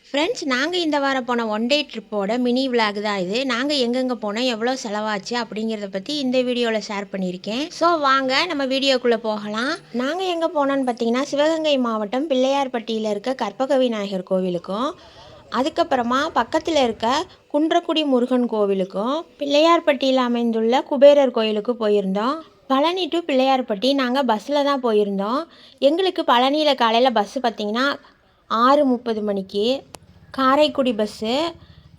Friends, நாங்கள் இந்த வாரம் போன ஒன் டே ட்ரிப்போட மினி விளாக் தான் இது. நாங்கள் எங்கெங்கே போனோம், எவ்வளோ செலவாச்சு அப்படிங்கிறத பற்றி இந்த வீடியோவில் ஷேர் பண்ணியிருக்கேன். ஸோ வாங்க நம்ம வீடியோக்குள்ளே போகலாம். நாங்கள் எங்கே போனோன்னு பார்த்தீங்கன்னா, சிவகங்கை மாவட்டம் பிள்ளையார்பட்டியில் இருக்க கற்பக விநாயகர் கோவிலுக்கும், அதுக்கப்புறமா பக்கத்தில் இருக்க குன்றக்குடி முருகன் கோவிலுக்கும், பிள்ளையார்பட்டியில் அமைந்துள்ள குபேரர் கோயிலுக்கு போயிருந்தோம். பழனி டு பிள்ளையார்பட்டி நாங்கள் பஸ்ஸில் தான் போயிருந்தோம். எங்களுக்கு பழனியில் காலையில் பஸ்ஸு பார்த்திங்கன்னா 6:30 மணிக்கு காரைக்குடி பஸ்ஸு.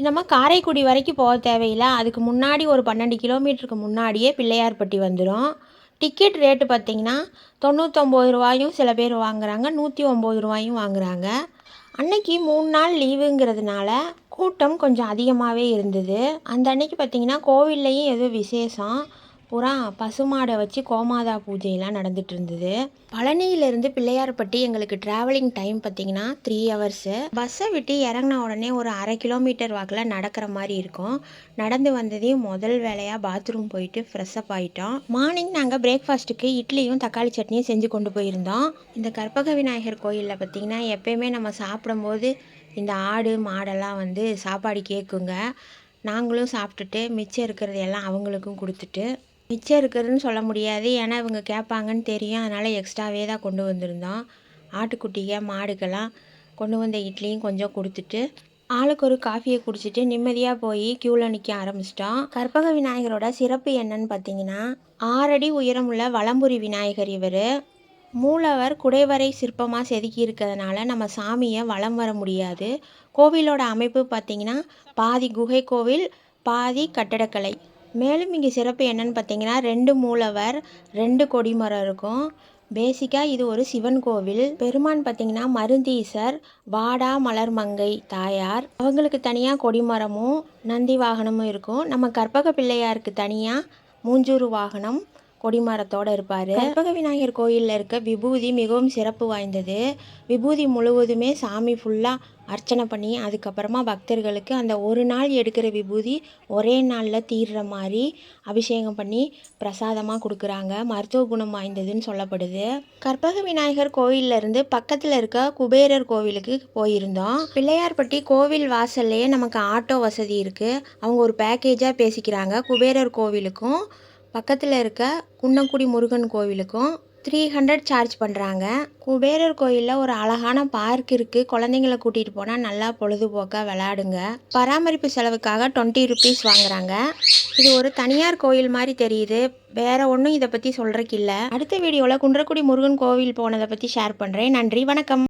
நம்ம காரைக்குடி வரைக்கும் போக தேவையில்லை, அதுக்கு முன்னாடி ஒரு 12 கிலோமீட்டருக்கு முன்னாடியே பிள்ளையார்பட்டி வந்துடும். டிக்கெட் ரேட்டு பார்த்திங்கன்னா 99 ரூபாயும் சில பேர் வாங்குகிறாங்க, 109 ரூபாயும் வாங்குகிறாங்க. அன்னைக்கு 3 நாள் லீவுங்கிறதுனால கூட்டம் கொஞ்சம் அதிகமாகவே இருந்தது. அந்த அன்னைக்கு பார்த்திங்கன்னா கோவில்லையும் ஏதோ விசேஷம், பூரா பசுமாடை வச்சு கோமாதா பூஜையெல்லாம் நடந்துட்டு இருந்தது. பழனியிலேருந்து பிள்ளையார்பட்டி எங்களுக்கு ட்ராவலிங் டைம் பார்த்திங்கன்னா 3 ஹவர்ஸு. பஸ்ஸை விட்டு இறங்கின உடனே ஒரு 1/2 கிலோமீட்டர் வாக்கில் நடக்கிற மாதிரி இருக்கும். நடந்து வந்ததையும் முதல் வேலையாக பாத்ரூம் போயிட்டு ஃப்ரெஷ்அப் ஆகிட்டோம். மார்னிங் நாங்கள் பிரேக்ஃபாஸ்ட்டுக்கு இட்லியும் தக்காளி சட்னியும் செஞ்சு கொண்டு போயிருந்தோம். இந்த கற்பக விநாயகர் கோயிலில் பார்த்திங்கன்னா எப்போயுமே நம்ம சாப்பிடும்போது இந்த ஆடு மாடெல்லாம் வந்து சாப்பாடு கேட்குங்க. நாங்களும் சாப்பிட்டுட்டு மிச்சம் இருக்கிறது எல்லாம் அவங்களுக்கும் கொடுத்துட்டு, மிச்சம் இருக்கிறதுன்னு சொல்ல முடியாது, ஏன்னா இவங்க கேட்பாங்கன்னு தெரியும், அதனால் எக்ஸ்ட்ராவே தான் கொண்டு வந்திருந்தோம். ஆட்டுக்குட்டிக மாடுக்கெல்லாம் கொண்டு வந்த இட்லியும் கொஞ்சம் கொடுத்துட்டு, ஆளுக்கு ஒரு காஃபியை குடிச்சிட்டு நிம்மதியாக போய் க்யூவில் நிற்க ஆரம்பிச்சிட்டோம். கற்பக விநாயகரோட சிறப்பு என்னன்னு பார்த்தீங்கன்னா, 6 அடி உயரமுள்ள வலம்புரி விநாயகர் இவர். மூலவர் குடைவரை சிற்பமாக செதுக்கி இருக்கிறதுனால நம்ம சாமியை வலம் வர முடியாது. கோவிலோட அமைப்பு பார்த்திங்கன்னா பாதி குகை கோவில், பாதி கட்டடக்கலை. மேலும் இங்கே சிறப்பு என்னன்னு பார்த்தீங்கன்னா 2 மூலவர், 2 கொடிமரம் இருக்கும். பேசிக்காக இது ஒரு சிவன் கோவில். பெருமான் பார்த்திங்கன்னா மருந்தீசர், வாடா மலர் மங்கை தாயார், அவங்களுக்கு தனியாக கொடிமரமும் நந்தி வாகனமும் இருக்கும். நம்ம கற்பக பிள்ளையாருக்கு தனியாக மூஞ்சூறு வாகனம் கொடிமரத்தோடு இருப்பார். கற்பக விநாயகர் கோயிலில் இருக்க விபூதி மிகவும் சிறப்பு வாய்ந்தது. விபூதி முழுவதுமே சாமி ஃபுல்லாக அர்ச்சனை பண்ணி அதுக்கப்புறமா பக்தர்களுக்கு அந்த ஒரு நாள் எடுக்கிற விபூதி ஒரே நாளில் தீர்ற மாதிரி அபிஷேகம் பண்ணி பிரசாதமாக கொடுக்குறாங்க. மருத்துவ குணம் வாய்ந்ததுன்னு சொல்லப்படுது. கற்பக விநாயகர் கோயிலிருந்து பக்கத்தில் இருக்க குபேரர் கோவிலுக்கு போயிருந்தோம். பிள்ளையார்பட்டி கோவில் வாசல்லையே நமக்கு ஆட்டோ வசதி இருக்குது. அவங்க ஒரு பேக்கேஜாக பேசிக்கிறாங்க. குபேரர் கோவிலுக்கும் பக்கத்தில் இருக்க குன்னக்குடி முருகன் கோவிலுக்கும் 300 சார்ஜ் பண்ணுறாங்க. குபேரர் கோயிலில் ஒரு அழகான பார்க் இருக்குது. குழந்தைங்களை கூட்டிகிட்டு போனால் நல்லா பொழுதுபோக்காக விளையாடுங்க. பராமரிப்பு செலவுக்காக 20 ருபீஸ் வாங்குறாங்க. இது ஒரு தனியார் கோயில் மாதிரி தெரியுது, வேற ஒன்றும் இதை பற்றி சொல்கிறக்கு இல்லை. அடுத்த வீடியோவில் குன்றக்குடி முருகன் கோவில் போனதை பற்றி ஷேர் பண்ணுறேன். நன்றி, வணக்கம்.